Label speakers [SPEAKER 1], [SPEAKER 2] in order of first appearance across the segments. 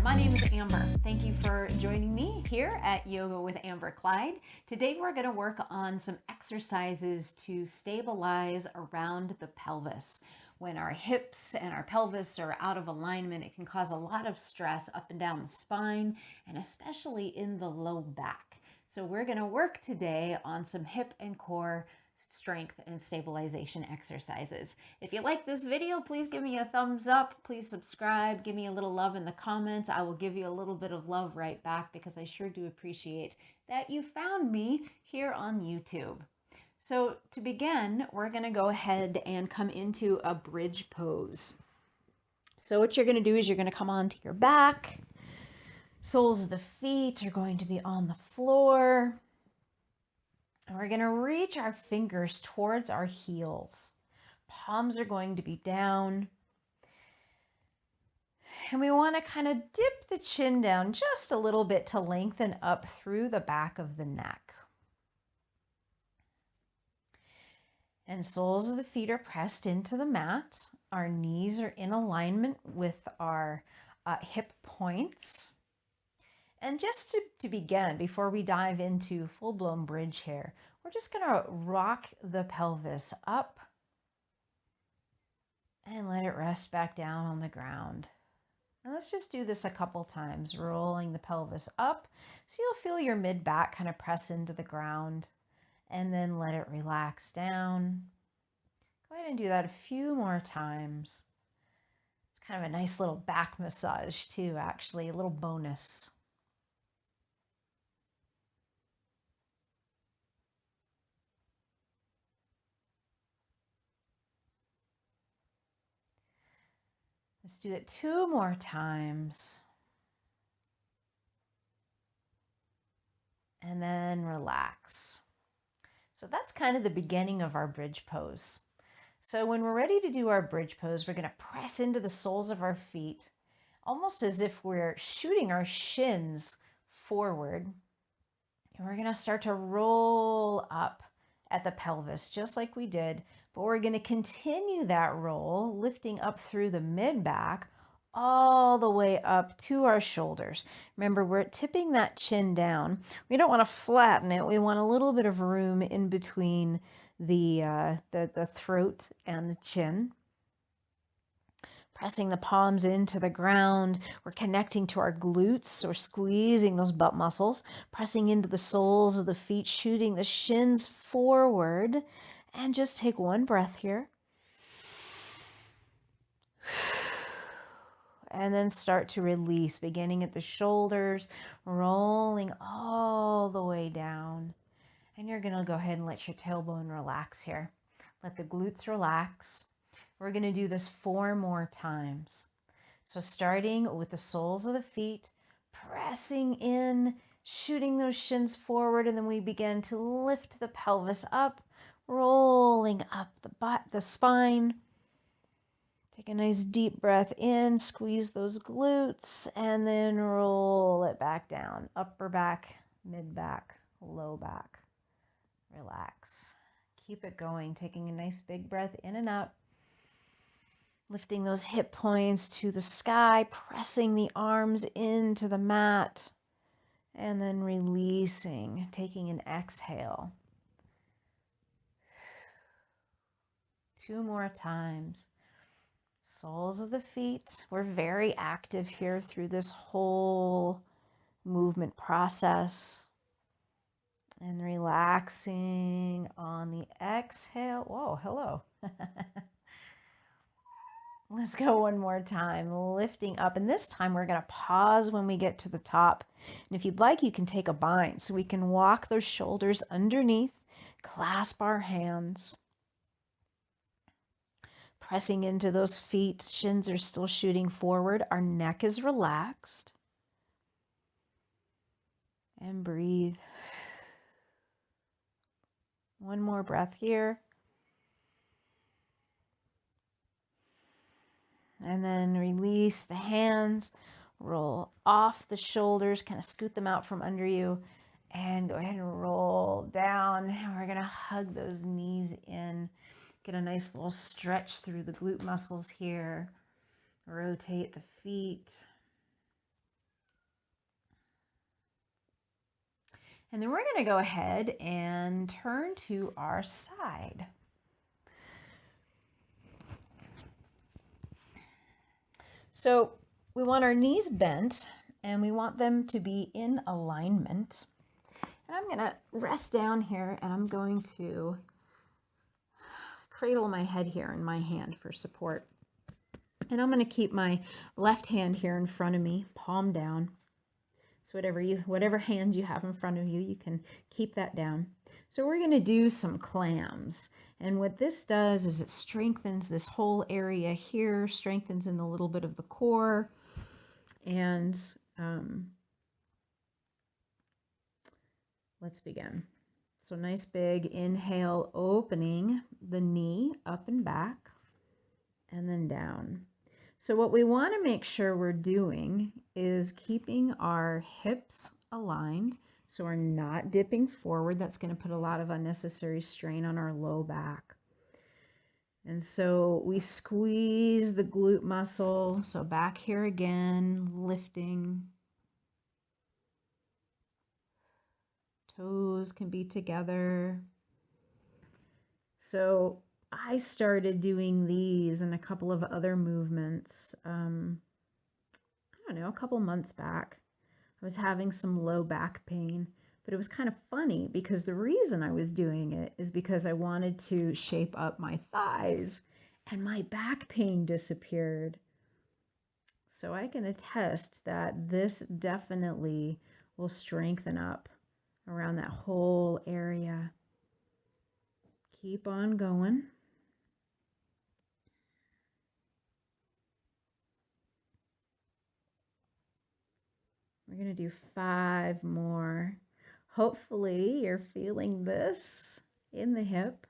[SPEAKER 1] My name is Amber. Thank you for joining me here at Yoga with Amber Kleid. Today we're going to work on some exercises to stabilize around the pelvis. When our hips and our pelvis are out of alignment, it can cause a lot of stress up and down the spine and especially in the low back. So we're going to work today on some hip and core strength and stabilization exercises. If you like this video, please give me a thumbs up. Please subscribe. Give me a little love in the comments. I will give you a little bit of love right back because I sure do appreciate that you found me here on YouTube. So to begin, we're going to go ahead and come into a bridge pose. So what you're going to do is you're going to come onto your back. Soles of the feet are going to be on the floor. And we're going to reach our fingers towards our heels. Palms are going to be down. And we want to kind of dip the chin down just a little bit to lengthen up through the back of the neck. And soles of the feet are pressed into the mat. Our knees are in alignment with our hip points. And just to begin, before we dive into full-blown bridge here, we're just going to rock the pelvis up and let it rest back down on the ground. And let's just do this a couple times, rolling the pelvis up. So you'll feel your mid-back kind of press into the ground and then let it relax down. Go ahead and do that a few more times. It's kind of a nice little back massage too, actually, a little bonus. Let's do it 2 more times. And then relax. So that's kind of the beginning of our bridge pose. So when we're ready to do our bridge pose, we're going to press into the soles of our feet, almost as if we're shooting our shins forward. And we're going to start to roll up at the pelvis, just like we did. But we're going to continue that roll, lifting up through the mid-back, all the way up to our shoulders. Remember, we're tipping that chin down. We don't want to flatten it. We want a little bit of room in between the throat and the chin. Pressing the palms into the ground. We're connecting to our glutes. We're squeezing those butt muscles. Pressing into the soles of the feet, shooting the shins forward. And just take one breath here. And then start to release, beginning at the shoulders, rolling all the way down. And you're going to go ahead and let your tailbone relax here. Let the glutes relax. We're going to do this 4 more times. So starting with the soles of the feet, pressing in, shooting those shins forward, and then we begin to lift the pelvis up, rolling up the spine. Take a nice deep breath in, squeeze those glutes, and then roll it back down. Upper back, mid back, low back. Relax. Keep it going, taking a nice big breath in and up. Lifting those hip points to the sky, pressing the arms into the mat, and then releasing, taking an exhale. 2 more times. Soles of the feet. We're very active here through this whole movement process. And relaxing on the exhale. Whoa, hello. Let's go one more time, lifting up. And this time we're going to pause when we get to the top. And if you'd like, you can take a bind so we can walk those shoulders underneath, clasp our hands. Pressing into those feet, shins are still shooting forward. Our neck is relaxed. And breathe. One more breath here. And then release the hands, roll off the shoulders, kind of scoot them out from under you, and go ahead and roll down. And we're gonna hug those knees in. Get a nice little stretch through the glute muscles here. Rotate the feet. And then we're gonna go ahead and turn to our side. So we want our knees bent and we want them to be in alignment. And I'm gonna rest down here and I'm going to cradle my head here in my hand for support. And I'm gonna keep my left hand here in front of me, palm down. So whatever hands you have in front of you, you can keep that down. So we're gonna do some clams. And what this does is it strengthens this whole area here, strengthens in a little bit of the core. And let's begin. So nice big inhale, opening the knee up and back, and then down. So what we want to make sure we're doing is keeping our hips aligned so we're not dipping forward. That's going to put a lot of unnecessary strain on our low back. And so we squeeze the glute muscle. So back here again, lifting. Toes can be together. So I started doing these and a couple of other movements, I don't know, a couple months back. I was having some low back pain, but it was kind of funny because the reason I was doing it is because I wanted to shape up my thighs and my back pain disappeared. So I can attest that this definitely will strengthen up around that whole area. Keep on going. We're going to do 5 more. Hopefully you're feeling this in the hip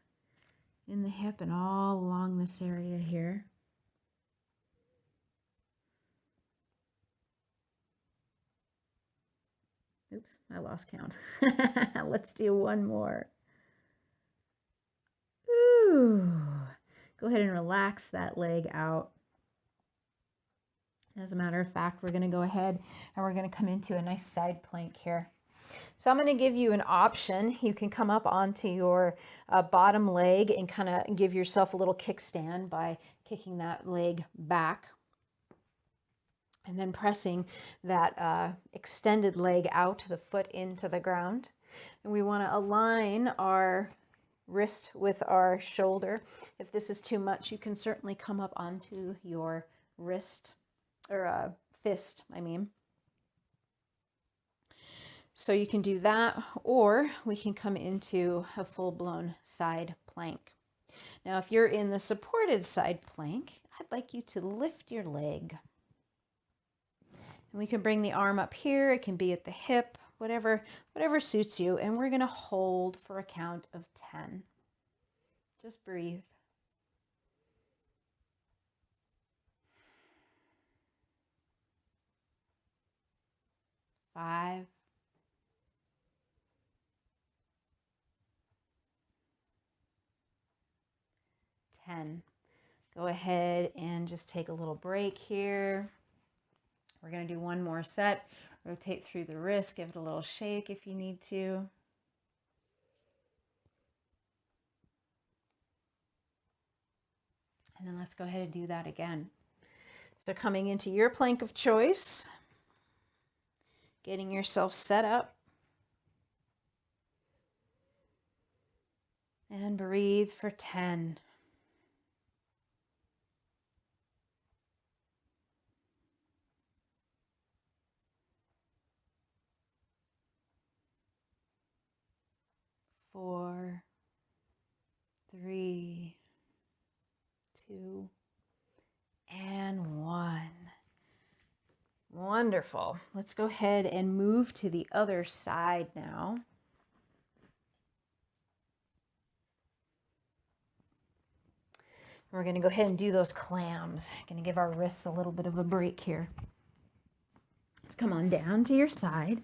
[SPEAKER 1] and all along this area here. Oops, I lost count. Let's do one more. Ooh. Go ahead and relax that leg out. As a matter of fact, we're going to go ahead and we're going to come into a nice side plank here. So I'm going to give you an option. You can come up onto your bottom leg and kind of give yourself a little kickstand by kicking that leg back and then pressing that extended leg out, the foot into the ground. And we want to align our wrist with our shoulder. If this is too much, you can certainly come up onto your wrist. Or fist, I mean. So you can do that, or we can come into a full-blown side plank. Now, if you're in the supported side plank, I'd like you to lift your leg. And we can bring the arm up here. It can be at the hip, whatever suits you. And we're going to hold for a count of 10. Just breathe. 5, 10. Go ahead and just take a little break here. We're going to do one more set. Rotate through the wrist, give it a little shake if you need to. And then let's go ahead and do that again. So coming into your plank of choice, getting yourself set up. And breathe for 10. 4, 3, 2, and 1. Wonderful. Let's go ahead and move to the other side now. We're going to go ahead and do those clams. Going to give our wrists a little bit of a break here. So come on down to your side.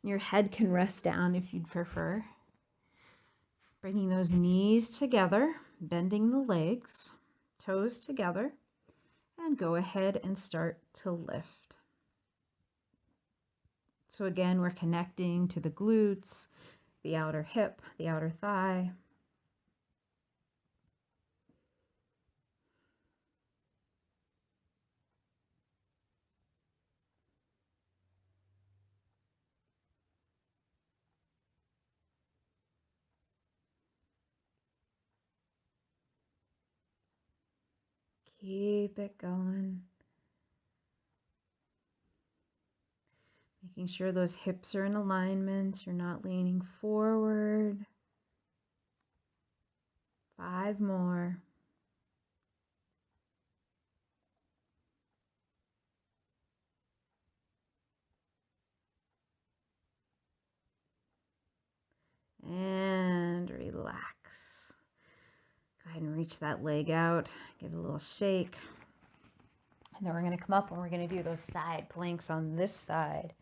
[SPEAKER 1] Your head can rest down if you'd prefer. Bringing those knees together, bending the legs, toes together, and go ahead and start to lift. So again, we're connecting to the glutes, the outer hip, the outer thigh. Keep it going. Making sure those hips are in alignment. You're not leaning forward. 5 more. And relax. Go ahead and reach that leg out. Give it a little shake. And then we're going to come up and we're going to do those side planks on this side.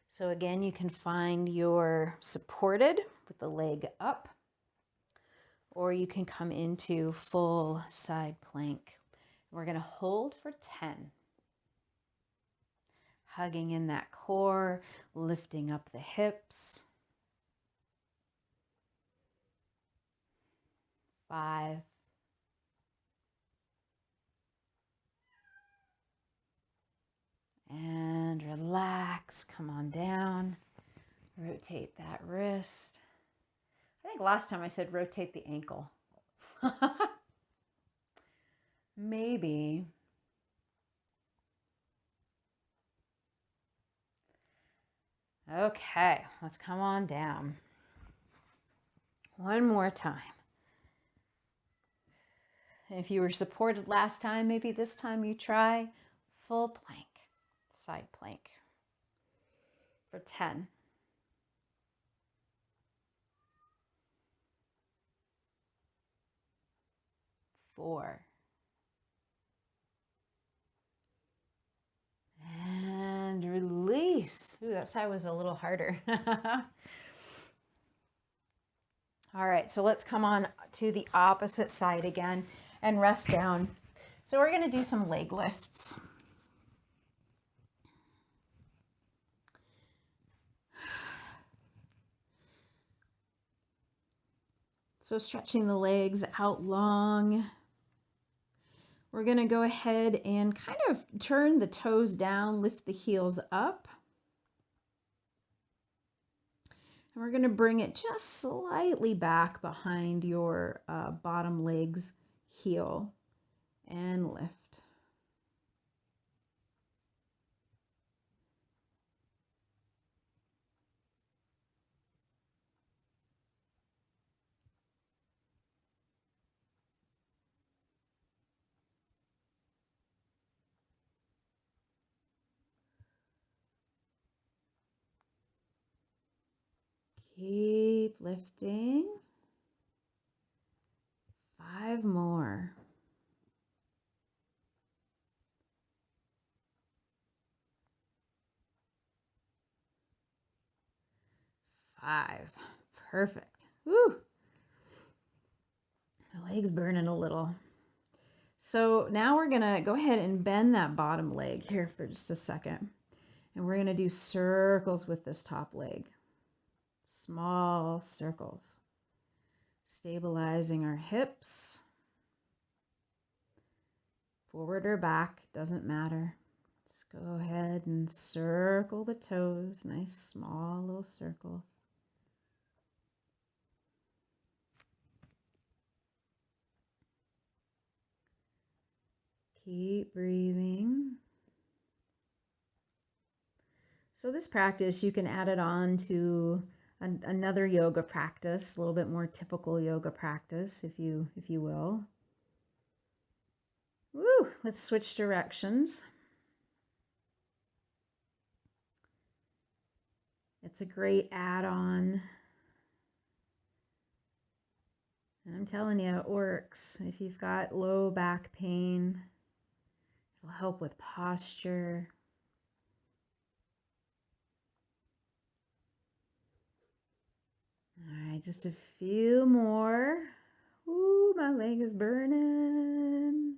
[SPEAKER 1] So again, you can find your supported with the leg up, or you can come into full side plank. We're going to hold for 10. Hugging in that core, lifting up the hips. 5. And relax, come on down. Rotate that wrist. I think last time I said rotate the ankle. Maybe. Okay, let's come on down. One more time. And if you were supported last time, maybe this time you try full plank, side plank for 10. 4. And release. Ooh, that side was a little harder. All right, so let's come on to the opposite side again and rest down. So we're going to do some leg lifts. So stretching the legs out long. We're going to go ahead and kind of turn the toes down, lift the heels up. And we're going to bring it just slightly back behind your bottom leg's heel and lift. Keep lifting. 5 more. 5. Perfect. Woo! My leg's burning a little. So now we're going to go ahead and bend that bottom leg here for just a second. And we're going to do circles with this top leg. Small circles. Stabilizing our hips. Forward or back, doesn't matter. Just go ahead and circle the toes. Nice small little circles. Keep breathing. So this practice, you can add it on to another yoga practice, a little bit more typical yoga practice, if you will. Woo! Let's switch directions. It's a great add-on I'm telling you, it works. If you've got low back pain, it'll help with posture. All right, just a few more. Ooh, my leg is burning.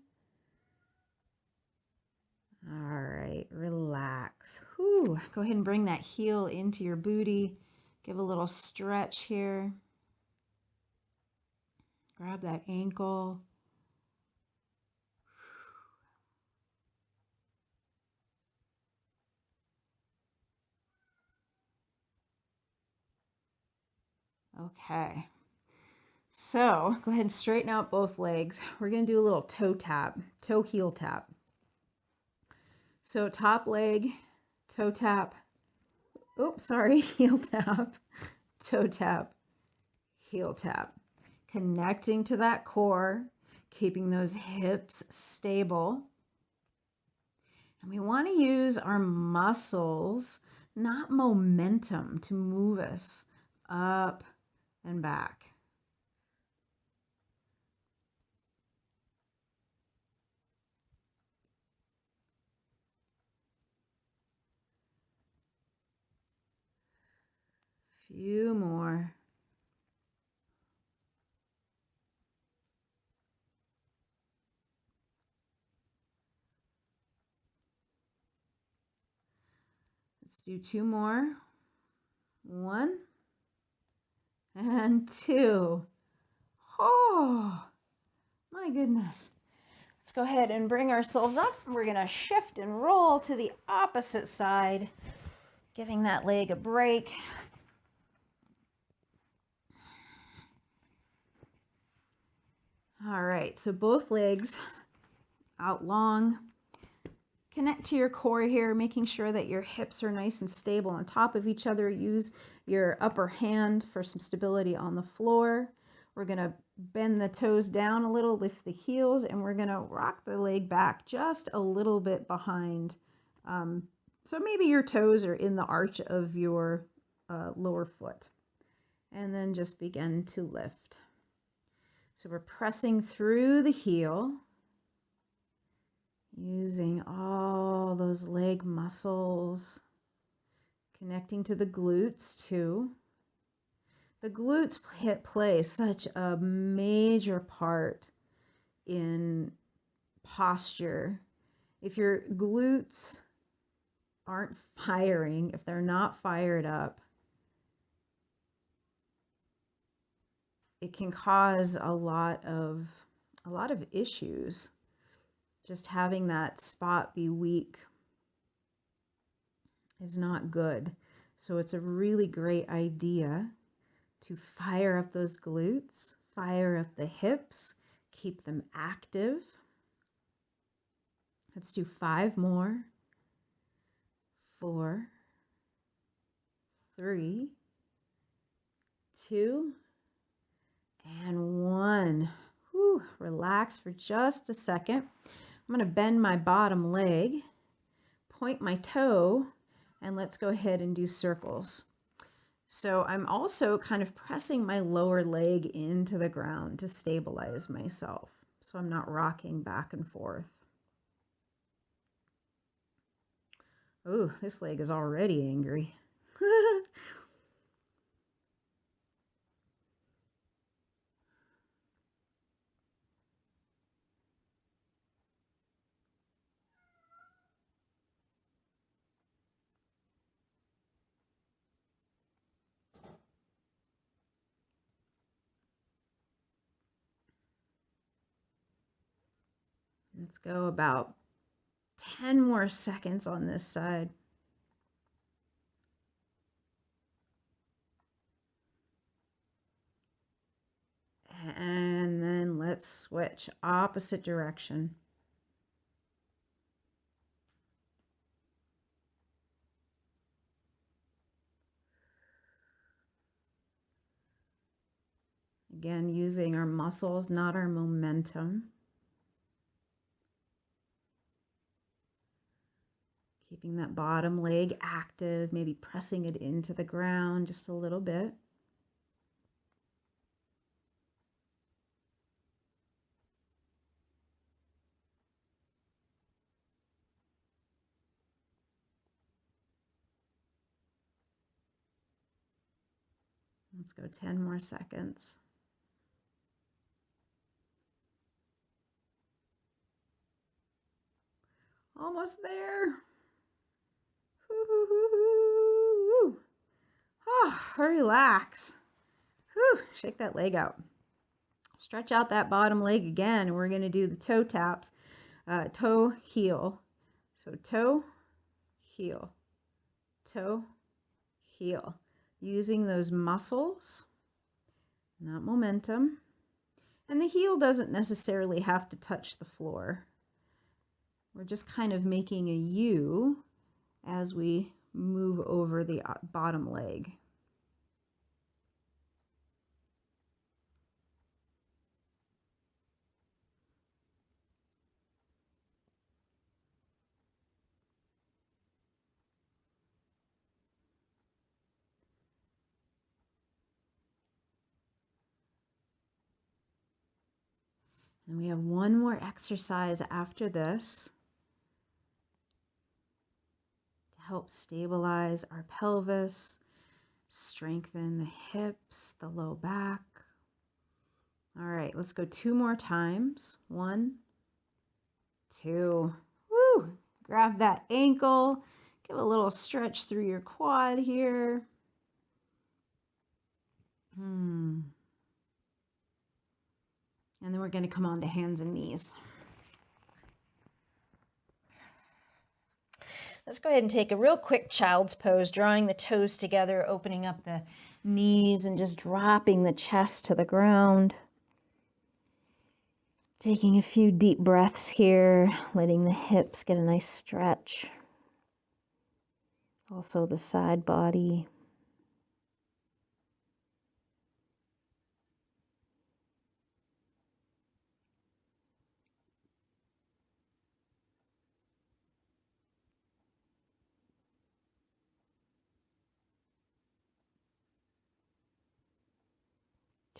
[SPEAKER 1] All right, relax. Whew. Go ahead and bring that heel into your booty. Give a little stretch here. Grab that ankle. Okay. So go ahead and straighten out both legs. We're going to do a little toe tap, toe heel tap. So top leg, toe tap. Oops, sorry, heel tap, toe tap, heel tap. Connecting to that core, keeping those hips stable. And we want to use our muscles, not momentum, to move us up and back. Few more. Let's do two more. 1 and 2. Oh, my goodness. Let's go ahead and bring ourselves up. We're going to shift and roll to the opposite side, giving that leg a break. All right, so both legs out long. Connect to your core here, making sure that your hips are nice and stable on top of each other. Use your upper hand for some stability on the floor. We're going to bend the toes down a little, lift the heels, and we're going to rock the leg back just a little bit behind. So maybe your toes are in the arch of your lower foot. And then just begin to lift. So we're pressing through the heel, using all those leg muscles, connecting to the glutes too. The glutes play such a major part in posture. If your glutes aren't firing, if they're not fired up, it can cause a lot of issues. Just having that spot be weak is not good. So it's a really great idea to fire up those glutes, fire up the hips, keep them active. Let's do 5 more. 4, 3, 2, and 1. Whew, relax for just a second. I'm going to bend my bottom leg, point my toe, and let's go ahead and do circles. So I'm also kind of pressing my lower leg into the ground to stabilize myself, so I'm not rocking back and forth. Ooh, this leg is already angry. Let's go about 10 more seconds on this side. And then let's switch opposite direction. Again, using our muscles, not our momentum. Keeping that bottom leg active, maybe pressing it into the ground just a little bit. Let's go 10 more seconds. Almost there. Oh, relax. Whew. Shake that leg out. Stretch out that bottom leg again, and we're going to do the toe taps. Toe, heel. So toe, heel, toe, heel. Using those muscles, not momentum. And the heel doesn't necessarily have to touch the floor. We're just kind of making a U as we move over the bottom leg. And we have one more exercise after this to help stabilize our pelvis, strengthen the hips, the low back. All right, let's go 2 more times. 1, 2. Woo! Grab that ankle. Give a little stretch through your quad here. And then we're going to come on to hands and knees. Let's go ahead and take a real quick child's pose, drawing the toes together, opening up the knees and just dropping the chest to the ground. Taking a few deep breaths here, letting the hips get a nice stretch. Also the side body.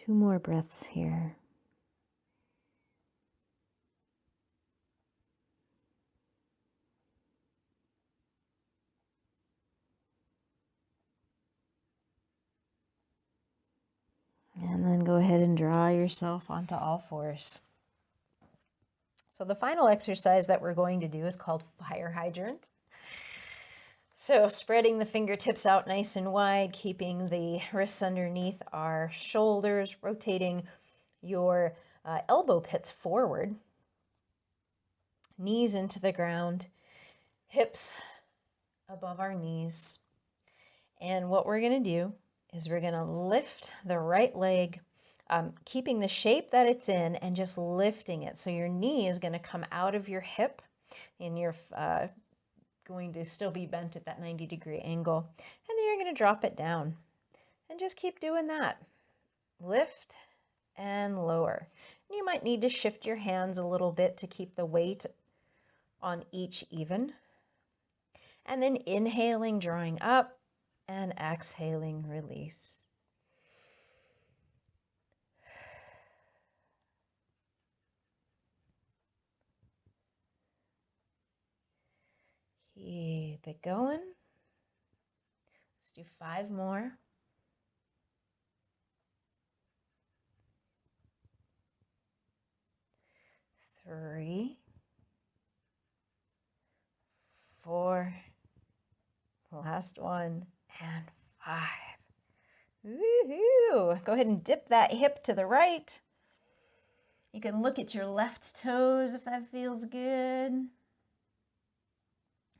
[SPEAKER 1] Two more breaths here. And then go ahead and draw yourself onto all fours. So the final exercise that we're going to do is called fire hydrant. So spreading the fingertips out nice and wide, keeping the wrists underneath our shoulders, rotating your elbow pits forward, knees into the ground, hips above our knees. And what we're going to do is we're going to lift the right leg, keeping the shape that it's in and just lifting it. So your knee is going to come out of your hip and you're going to still be bent at that 90-degree angle. And then you're going to drop it down and just keep doing that. Lift and lower. And you might need to shift your hands a little bit to keep the weight on each even. And then inhaling, drawing up, and exhaling, release. Keep it going. Let's do 5 more. 3, 4, last one, and 5. Woohoo! Go ahead and dip that hip to the right. You can look at your left toes if that feels good.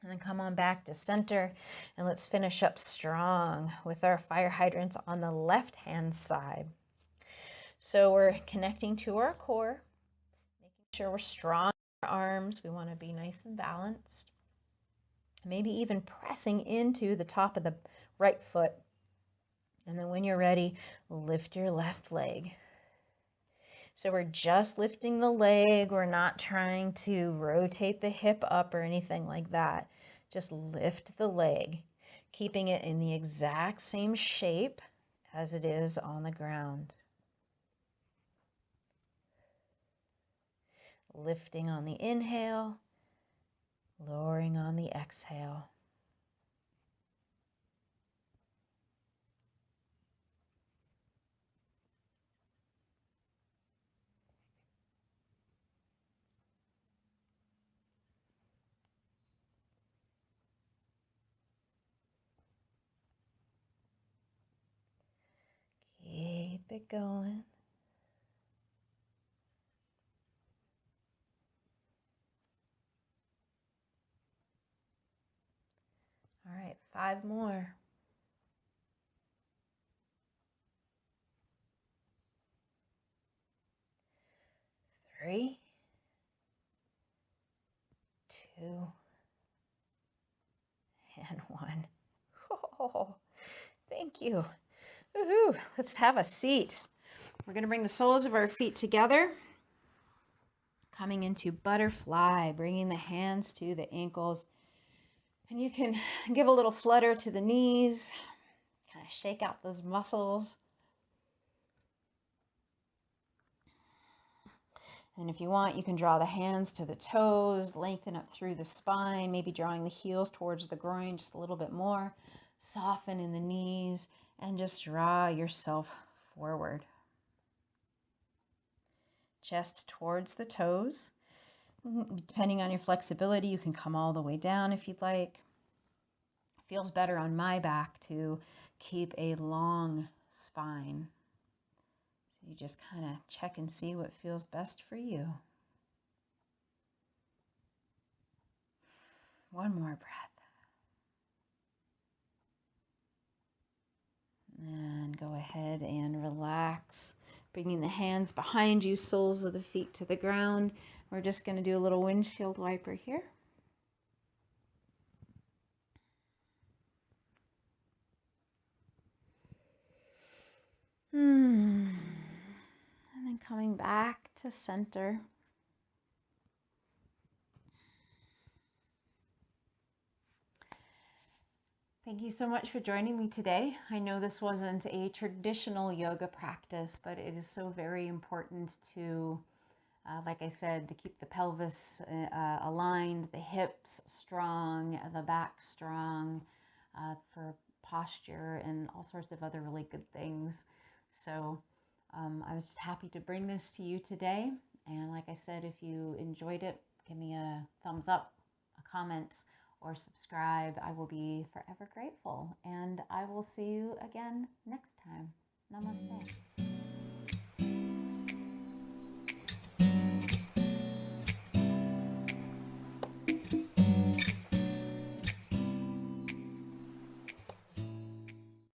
[SPEAKER 1] And then come on back to center. And let's finish up strong with our fire hydrants on the left-hand side. So we're connecting to our core, making sure we're strong in our arms. We want to be nice and balanced. Maybe even pressing into the top of the right foot. And then when you're ready, lift your left leg. So we're just lifting the leg. We're not trying to rotate the hip up or anything like that. Just lift the leg, keeping it in the exact same shape as it is on the ground. Lifting on the inhale, lowering on the exhale.
[SPEAKER 2] it going. All right, 5 more. 3, 2, and 1. Oh, thank you. Woohoo! Let's have a seat. We're going to bring the soles of our feet together, coming into butterfly, bringing the hands to the ankles. And you can give a little flutter to the knees, kind of shake out those muscles. And if you want, you can draw the hands to the toes, lengthen up through the spine, maybe drawing the heels towards the groin just a little bit more. Soften in the knees and just draw yourself forward. Chest towards the toes. Depending on your flexibility, you can come all the way down if you'd like. It feels better on my back to keep a long spine. So you just kind of check and see what feels best for you. One more breath. And go ahead and relax, bringing the hands behind you, soles of the feet to the ground. We're just going to do a little windshield wiper here. And then coming back to center. Thank you so much for joining me today. I know this wasn't a traditional yoga practice, but it is so very important to, like I said, to keep the pelvis aligned, the hips strong, the back strong, for posture and all sorts of other really good things. So I was just happy to bring this to you today. And like I said, if you enjoyed it, give me a thumbs up, a comment, or subscribe. I will be forever grateful. And I will see you again next